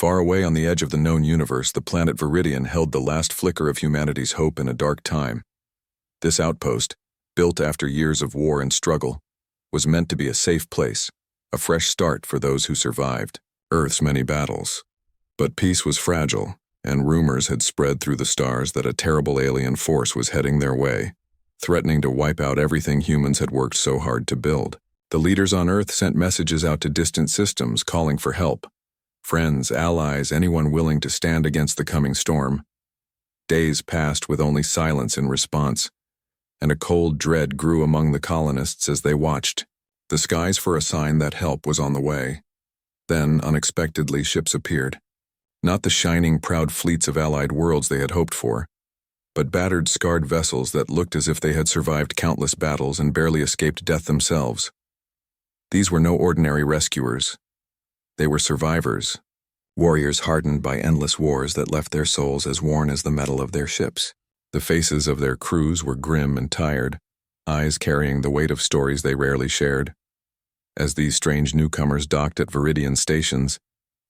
Far away on the edge of the known universe, the planet Viridian held the last flicker of humanity's hope in a dark time. This outpost, built after years of war and struggle, was meant to be a safe place, a fresh start for those who survived Earth's many battles. But peace was fragile, and rumors had spread through the stars that a terrible alien force was heading their way, threatening to wipe out everything humans had worked so hard to build. The leaders on Earth sent messages out to distant systems calling for help. Friends, allies, anyone willing to stand against the coming storm. Days passed with only silence in response, and a cold dread grew among the colonists as they watched, the skies for a sign that help was on the way. Then, unexpectedly, ships appeared. Not the shining, proud fleets of allied worlds they had hoped for, but battered, scarred vessels that looked as if they had survived countless battles and barely escaped death themselves. These were no ordinary rescuers. They were survivors, warriors hardened by endless wars that left their souls as worn as the metal of their ships. The faces of their crews were grim and tired, eyes carrying the weight of stories they rarely shared. As these strange newcomers docked at Viridian stations,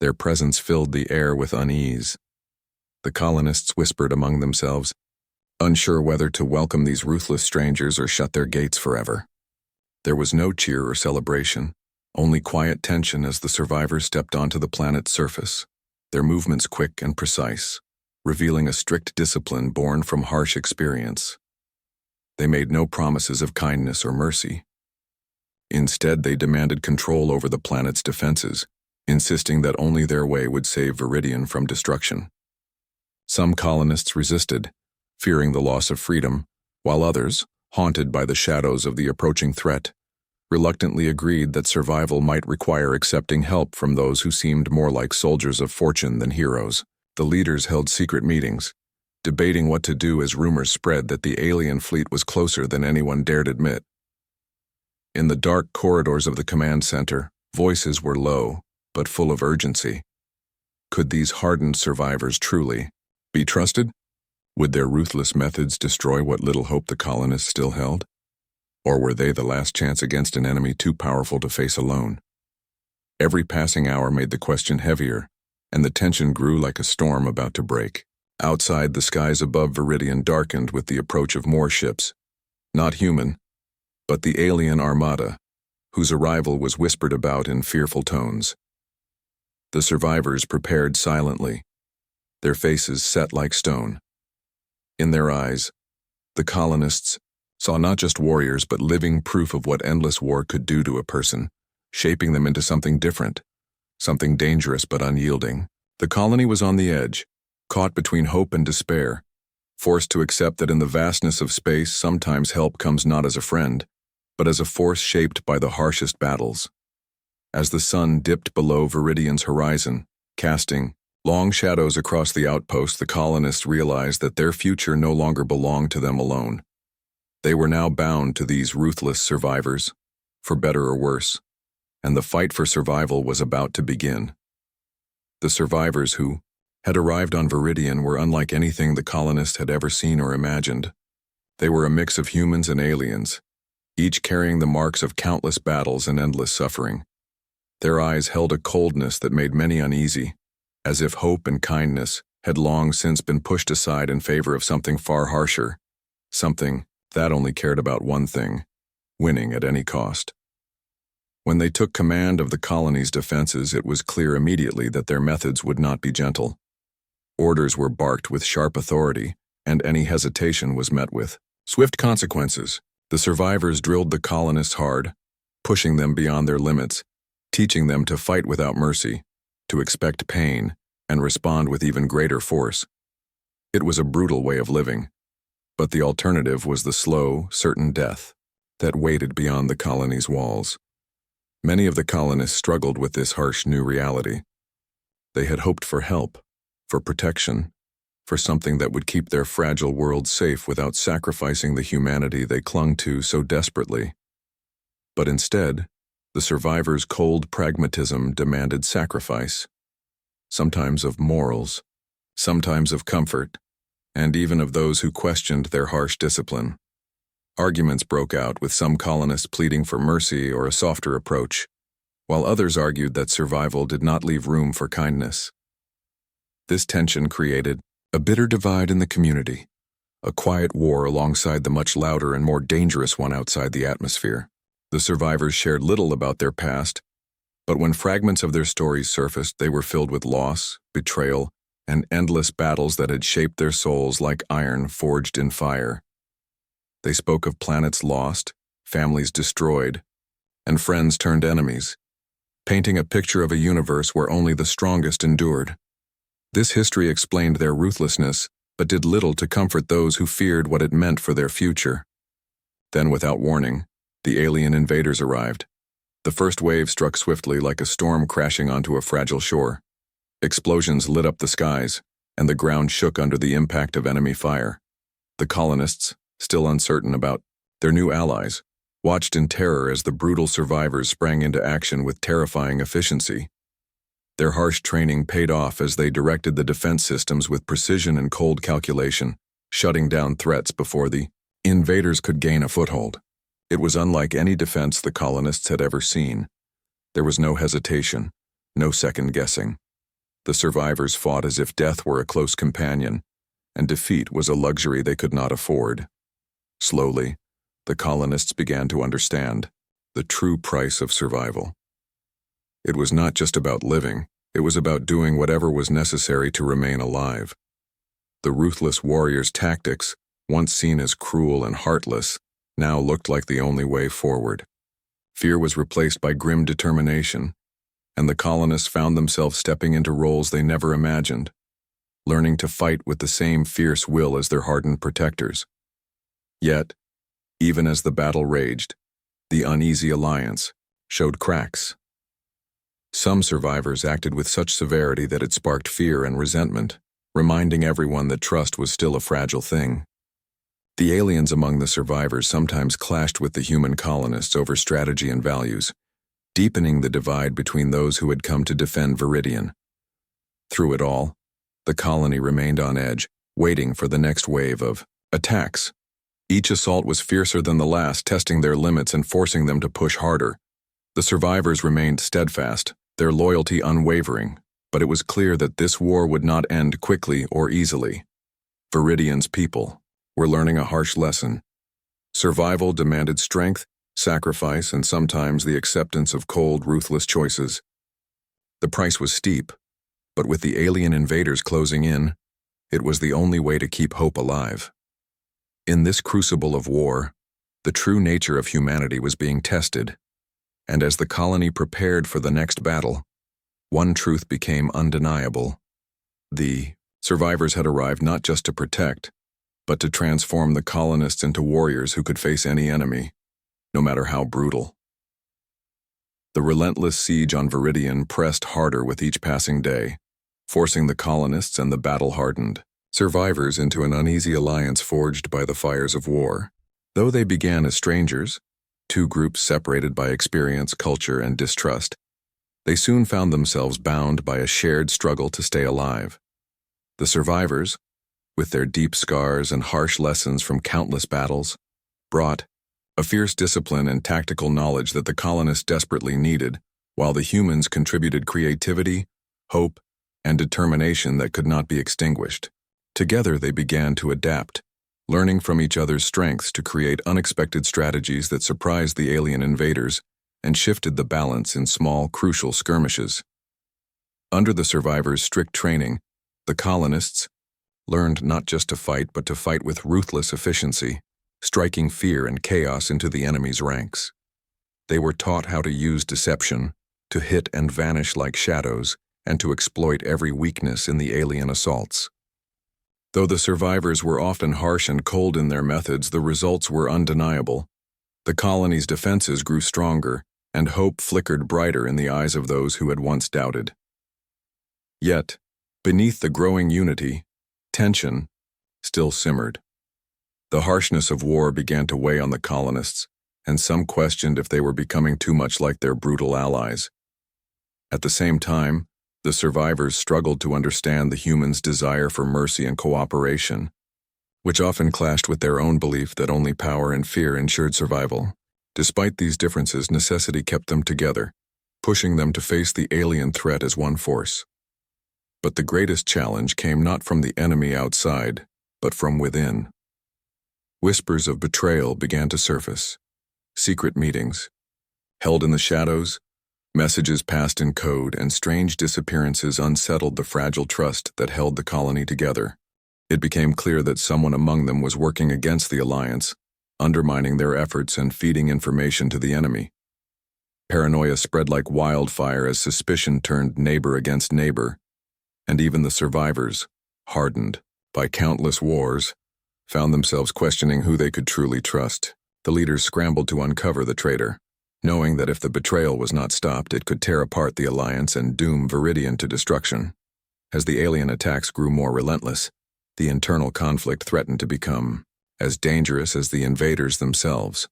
their presence filled the air with unease. The colonists whispered among themselves, unsure whether to welcome these ruthless strangers or shut their gates forever. There was no cheer or celebration, only quiet tension as the survivors stepped onto the planet's surface, their movements quick and precise, revealing a strict discipline born from harsh experience. They made no promises of kindness or mercy. Instead, they demanded control over the planet's defenses, insisting that only their way would save Viridian from destruction. Some colonists resisted, fearing the loss of freedom, while others, haunted by the shadows of the approaching threat, reluctantly agreed that survival might require accepting help from those who seemed more like soldiers of fortune than heroes. The leaders held secret meetings, debating what to do as rumors spread that the alien fleet was closer than anyone dared admit. In the dark corridors of the command center, voices were low, but full of urgency. Could these hardened survivors truly be trusted? Would their ruthless methods destroy what little hope the colonists still held? Or were they the last chance against an enemy too powerful to face alone? Every passing hour made the question heavier, and the tension grew like a storm about to break. Outside, the skies above Viridian darkened with the approach of more ships, not human, but the alien armada, whose arrival was whispered about in fearful tones. The survivors prepared silently, their faces set like stone. In their eyes, the colonists saw not just warriors but living proof of what endless war could do to a person, shaping them into something different, something dangerous but unyielding. The colony was on the edge, caught between hope and despair, forced to accept that in the vastness of space sometimes help comes not as a friend, but as a force shaped by the harshest battles. As the sun dipped below Viridian's horizon, casting long shadows across the outpost, the colonists realized that their future no longer belonged to them alone. They were now bound to these ruthless survivors, for better or worse, and the fight for survival was about to begin. The survivors who had arrived on Viridian were unlike anything the colonists had ever seen or imagined. They were a mix of humans and aliens, each carrying the marks of countless battles and endless suffering. Their eyes held a coldness that made many uneasy, as if hope and kindness had long since been pushed aside in favor of something far harsher, something that only cared about one thing: winning at any cost. When they took command of the colony's defenses, it was clear immediately that their methods would not be gentle. Orders were barked with sharp authority, and any hesitation was met with swift consequences. The survivors drilled the colonists hard, pushing them beyond their limits, teaching them to fight without mercy, to expect pain, and respond with even greater force. It was a brutal way of living, but the alternative was the slow, certain death that waited beyond the colony's walls. Many of the colonists struggled with this harsh new reality. They had hoped for help, for protection, for something that would keep their fragile world safe without sacrificing the humanity they clung to so desperately. But instead, the survivors' cold pragmatism demanded sacrifice, sometimes of morals, sometimes of comfort, and even of those who questioned their harsh discipline. Arguments broke out, with some colonists pleading for mercy or a softer approach, while others argued that survival did not leave room for kindness. This tension created a bitter divide in the community, a quiet war alongside the much louder and more dangerous one outside the atmosphere. The survivors shared little about their past, but when fragments of their stories surfaced, they were filled with loss, betrayal, and endless battles that had shaped their souls like iron forged in fire. They spoke of planets lost, families destroyed, and friends turned enemies, painting a picture of a universe where only the strongest endured. This history explained their ruthlessness, but did little to comfort those who feared what it meant for their future. Then, without warning, the alien invaders arrived. The first wave struck swiftly like a storm crashing onto a fragile shore. Explosions lit up the skies, and the ground shook under the impact of enemy fire. The colonists, still uncertain about their new allies, watched in terror as the brutal survivors sprang into action with terrifying efficiency. Their harsh training paid off as they directed the defense systems with precision and cold calculation, shutting down threats before the invaders could gain a foothold. It was unlike any defense the colonists had ever seen. There was no hesitation, no second guessing. The survivors fought as if death were a close companion, and defeat was a luxury they could not afford. Slowly, the colonists began to understand the true price of survival. It was not just about living, it was about doing whatever was necessary to remain alive. The ruthless warriors' tactics, once seen as cruel and heartless, now looked like the only way forward. Fear was replaced by grim determination, and the colonists found themselves stepping into roles they never imagined, learning to fight with the same fierce will as their hardened protectors. Yet, even as the battle raged, the uneasy alliance showed cracks. Some survivors acted with such severity that it sparked fear and resentment, reminding everyone that trust was still a fragile thing. The aliens among the survivors sometimes clashed with the human colonists over strategy and values, deepening the divide between those who had come to defend Viridian. Through it all, the colony remained on edge, waiting for the next wave of attacks. Each assault was fiercer than the last, testing their limits and forcing them to push harder. The survivors remained steadfast, their loyalty unwavering, but it was clear that this war would not end quickly or easily. Viridian's people were learning a harsh lesson. Survival demanded strength, sacrifice, and sometimes the acceptance of cold, ruthless choices. The price was steep, but with the alien invaders closing in, it was the only way to keep hope alive. In this crucible of war, the true nature of humanity was being tested, and as the colony prepared for the next battle, one truth became undeniable. The survivors had arrived not just to protect, but to transform the colonists into warriors who could face any enemy, no matter how brutal. The relentless siege on Viridian pressed harder with each passing day, forcing the colonists and the battle-hardened survivors into an uneasy alliance forged by the fires of war. Though they began as strangers, two groups separated by experience, culture, and distrust, they soon found themselves bound by a shared struggle to stay alive. The survivors, with their deep scars and harsh lessons from countless battles, brought a fierce discipline and tactical knowledge that the colonists desperately needed, while the humans contributed creativity, hope, and determination that could not be extinguished. Together they began to adapt, learning from each other's strengths to create unexpected strategies that surprised the alien invaders and shifted the balance in small, crucial skirmishes. Under the survivors' strict training, the colonists learned not just to fight, but to fight with ruthless efficiency, striking fear and chaos into the enemy's ranks. They were taught how to use deception, to hit and vanish like shadows, and to exploit every weakness in the alien assaults. Though the survivors were often harsh and cold in their methods, the results were undeniable. The colony's defenses grew stronger, and hope flickered brighter in the eyes of those who had once doubted. Yet, beneath the growing unity, tension still simmered. The harshness of war began to weigh on the colonists, and some questioned if they were becoming too much like their brutal allies. At the same time, the survivors struggled to understand the humans' desire for mercy and cooperation, which often clashed with their own belief that only power and fear ensured survival. Despite these differences, necessity kept them together, pushing them to face the alien threat as one force. But the greatest challenge came not from the enemy outside, but from within. Whispers of betrayal began to surface. Secret meetings, held in the shadows, messages passed in code, and strange disappearances unsettled the fragile trust that held the colony together. It became clear that someone among them was working against the Alliance, undermining their efforts and feeding information to the enemy. Paranoia spread like wildfire as suspicion turned neighbor against neighbor, and even the survivors, hardened by countless wars, found themselves questioning who they could truly trust. The leaders scrambled to uncover the traitor, knowing that if the betrayal was not stopped, it could tear apart the Alliance and doom Viridian to destruction. As the alien attacks grew more relentless, the internal conflict threatened to become as dangerous as the invaders themselves.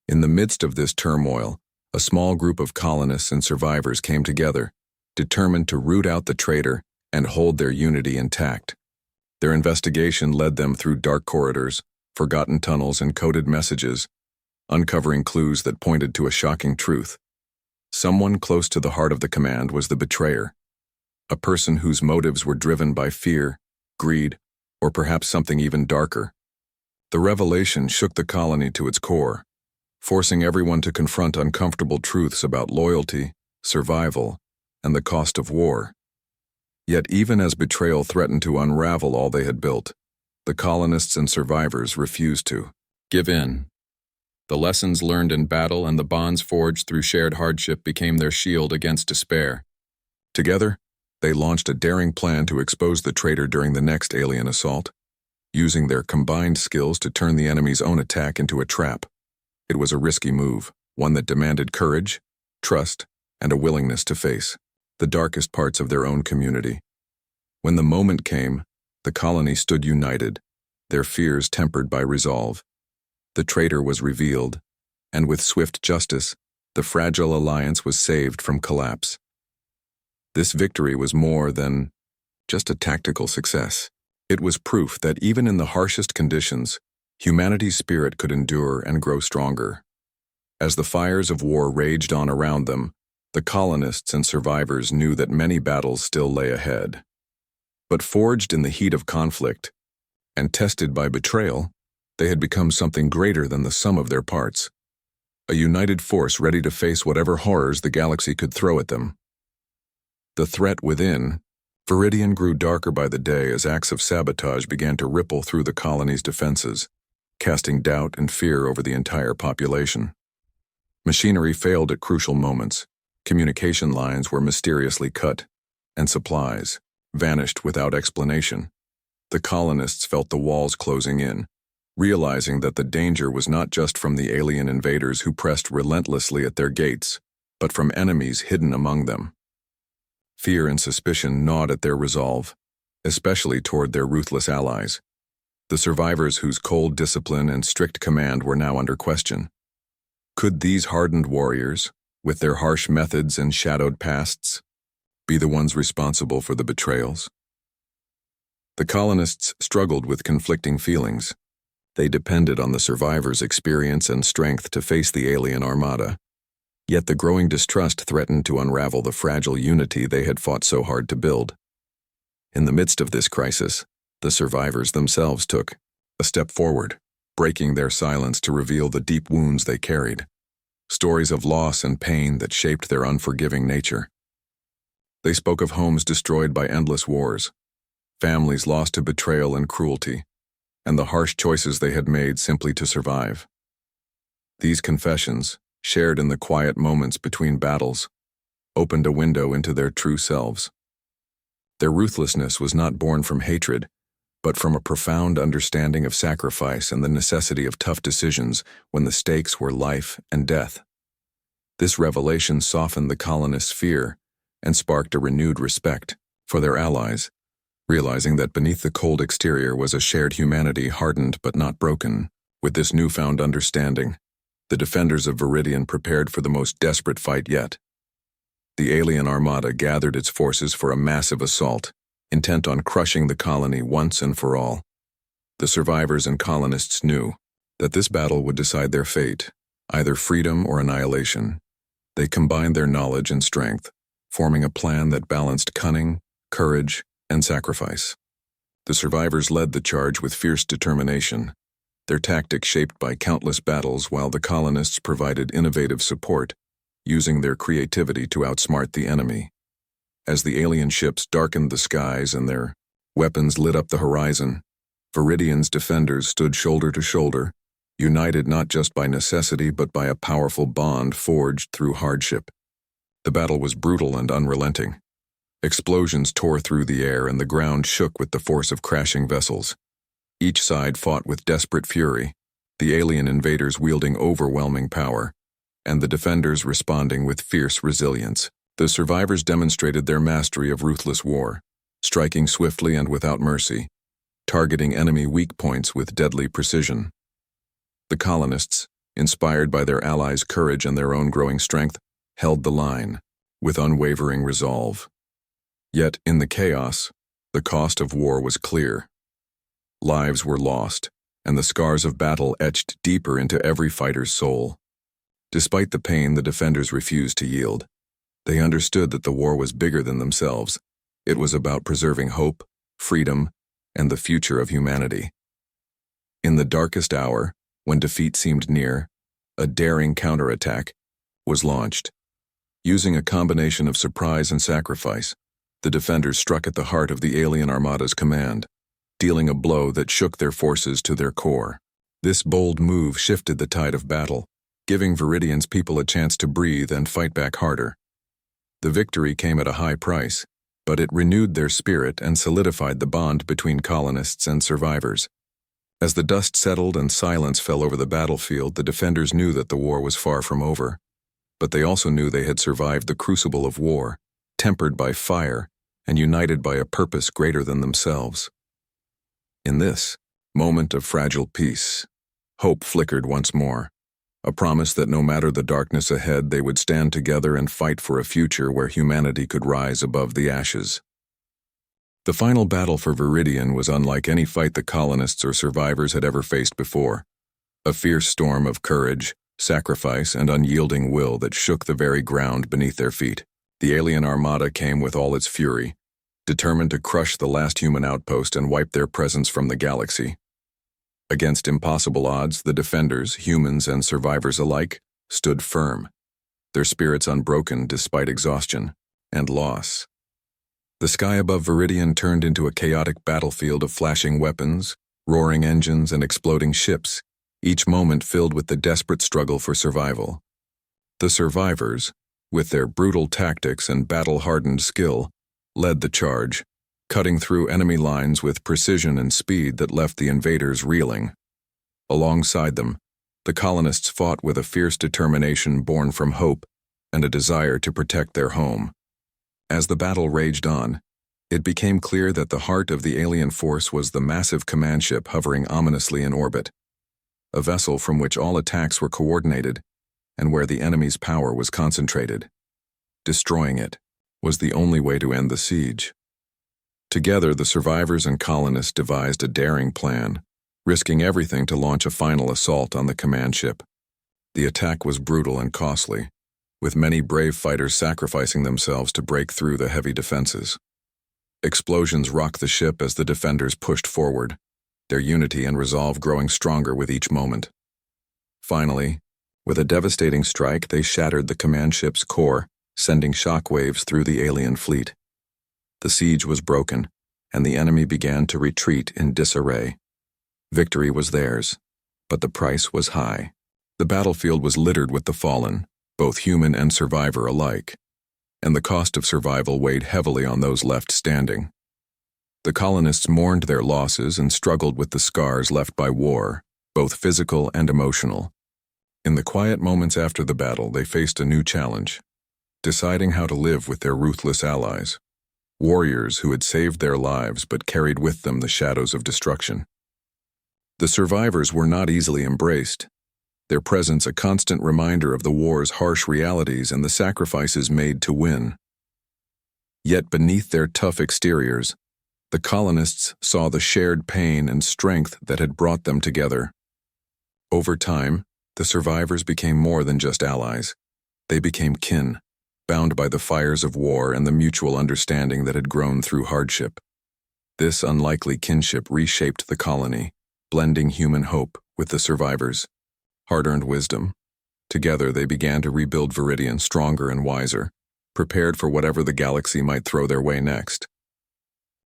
In the midst of this turmoil, a small group of colonists and survivors came together, determined to root out the traitor and hold their unity intact. Their investigation led them through dark corridors, forgotten tunnels, and coded messages, uncovering clues that pointed to a shocking truth. Someone close to the heart of the command was the betrayer, a person whose motives were driven by fear, greed, or perhaps something even darker. The revelation shook the colony to its core, forcing everyone to confront uncomfortable truths about loyalty, survival, and the cost of war. Yet even as betrayal threatened to unravel all they had built, the colonists and survivors refused to give in. The lessons learned in battle and the bonds forged through shared hardship became their shield against despair. Together, they launched a daring plan to expose the traitor during the next alien assault, using their combined skills to turn the enemy's own attack into a trap. It was a risky move, one that demanded courage, trust, and a willingness to face the darkest parts of their own community. When the moment came, the colony stood united, their fears tempered by resolve. The traitor was revealed, and with swift justice, the fragile alliance was saved from collapse. This victory was more than just a tactical success. It was proof that even in the harshest conditions, humanity's spirit could endure and grow stronger. As the fires of war raged on around them, the colonists and survivors knew that many battles still lay ahead. But forged in the heat of conflict and tested by betrayal, they had become something greater than the sum of their parts, a united force ready to face whatever horrors the galaxy could throw at them. The threat within, Viridian, grew darker by the day as acts of sabotage began to ripple through the colony's defenses, casting doubt and fear over the entire population. Machinery failed at crucial moments, communication lines were mysteriously cut, and supplies vanished without explanation. The colonists felt the walls closing in, realizing that the danger was not just from the alien invaders who pressed relentlessly at their gates, but from enemies hidden among them. Fear and suspicion gnawed at their resolve, especially toward their ruthless allies, the survivors whose cold discipline and strict command were now under question. Could these hardened warriors, with their harsh methods and shadowed pasts, be the ones responsible for the betrayals? The colonists struggled with conflicting feelings. They depended on the survivors' experience and strength to face the alien armada. Yet the growing distrust threatened to unravel the fragile unity they had fought so hard to build. In the midst of this crisis, the survivors themselves took a step forward, breaking their silence to reveal the deep wounds they carried, stories of loss and pain that shaped their unforgiving nature. They spoke of homes destroyed by endless wars, families lost to betrayal and cruelty, and the harsh choices they had made simply to survive. These confessions, shared in the quiet moments between battles, opened a window into their true selves. Their ruthlessness was not born from hatred, but from a profound understanding of sacrifice and the necessity of tough decisions when the stakes were life and death. This revelation softened the colonists' fear and sparked a renewed respect for their allies, realizing that beneath the cold exterior was a shared humanity hardened but not broken. With this newfound understanding, the defenders of Viridian prepared for the most desperate fight yet. The alien armada gathered its forces for a massive assault, intent on crushing the colony once and for all. The survivors and colonists knew that this battle would decide their fate, either freedom or annihilation. They combined their knowledge and strength, forming a plan that balanced cunning, courage, and sacrifice. The survivors led the charge with fierce determination, their tactics shaped by countless battles while the colonists provided innovative support, using their creativity to outsmart the enemy. As the alien ships darkened the skies and their weapons lit up the horizon, Viridian's defenders stood shoulder to shoulder, united not just by necessity but by a powerful bond forged through hardship. The battle was brutal and unrelenting. Explosions tore through the air and the ground shook with the force of crashing vessels. Each side fought with desperate fury, the alien invaders wielding overwhelming power, and the defenders responding with fierce resilience. The survivors demonstrated their mastery of ruthless war, striking swiftly and without mercy, targeting enemy weak points with deadly precision. The colonists, inspired by their allies' courage and their own growing strength, held the line, with unwavering resolve. Yet, in the chaos, the cost of war was clear. Lives were lost, and the scars of battle etched deeper into every fighter's soul. Despite the pain, the defenders refused to yield. They understood that the war was bigger than themselves. It was about preserving hope, freedom, and the future of humanity. In the darkest hour, when defeat seemed near, a daring counterattack was launched. Using a combination of surprise and sacrifice, the defenders struck at the heart of the alien armada's command, dealing a blow that shook their forces to their core. This bold move shifted the tide of battle, giving Viridian's people a chance to breathe and fight back harder. The victory came at a high price, but it renewed their spirit and solidified the bond between colonists and survivors. As the dust settled and silence fell over the battlefield, the defenders knew that the war was far from over. But they also knew they had survived the crucible of war, tempered by fire and united by a purpose greater than themselves. In this moment of fragile peace, hope flickered once more, a promise that no matter the darkness ahead, they would stand together and fight for a future where humanity could rise above the ashes. The final battle for Viridian was unlike any fight the colonists or survivors had ever faced before. A fierce storm of courage, sacrifice, and unyielding will that shook the very ground beneath their feet. The alien armada came with all its fury, determined to crush the last human outpost and wipe their presence from the galaxy. Against impossible odds, the defenders, humans and survivors alike, stood firm, their spirits unbroken despite exhaustion and loss. The sky above Viridian turned into a chaotic battlefield of flashing weapons, roaring engines, and exploding ships, each moment filled with the desperate struggle for survival. The survivors, with their brutal tactics and battle-hardened skill, led the charge, cutting through enemy lines with precision and speed that left the invaders reeling. Alongside them, the colonists fought with a fierce determination born from hope and a desire to protect their home. As the battle raged on, it became clear that the heart of the alien force was the massive command ship hovering ominously in orbit, a vessel from which all attacks were coordinated and where the enemy's power was concentrated. Destroying it was the only way to end the siege. Together, the survivors and colonists devised a daring plan, risking everything to launch a final assault on the command ship. The attack was brutal and costly, with many brave fighters sacrificing themselves to break through the heavy defenses. Explosions rocked the ship as the defenders pushed forward, their unity and resolve growing stronger with each moment. Finally, with a devastating strike, they shattered the command ship's core, sending shockwaves through the alien fleet. The siege was broken, and the enemy began to retreat in disarray. Victory was theirs, but the price was high. The battlefield was littered with the fallen, both human and survivor alike, and the cost of survival weighed heavily on those left standing. The colonists mourned their losses and struggled with the scars left by war, both physical and emotional. In the quiet moments after the battle, they faced a new challenge, deciding how to live with their ruthless allies, warriors who had saved their lives but carried with them the shadows of destruction. The survivors were not easily embraced, their presence a constant reminder of the war's harsh realities and the sacrifices made to win. Yet beneath their tough exteriors, the colonists saw the shared pain and strength that had brought them together. Over time, the survivors became more than just allies. They became kin, bound by the fires of war and the mutual understanding that had grown through hardship. This unlikely kinship reshaped the colony, blending human hope with the survivors' hard-earned wisdom. Together they began to rebuild Viridian stronger and wiser, prepared for whatever the galaxy might throw their way next.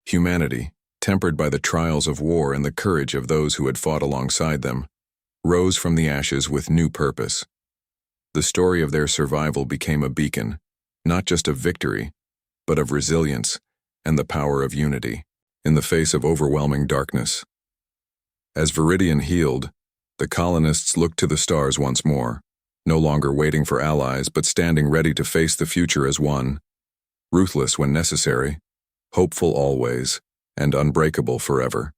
Humanity, tempered by the trials of war and the courage of those who had fought alongside them, rose from the ashes with new purpose. The story of their survival became a beacon, not just of victory, but of resilience and the power of unity in the face of overwhelming darkness. As Viridian healed, the colonists looked to the stars once more, no longer waiting for allies but standing ready to face the future as one, ruthless when necessary, hopeful always, and unbreakable forever.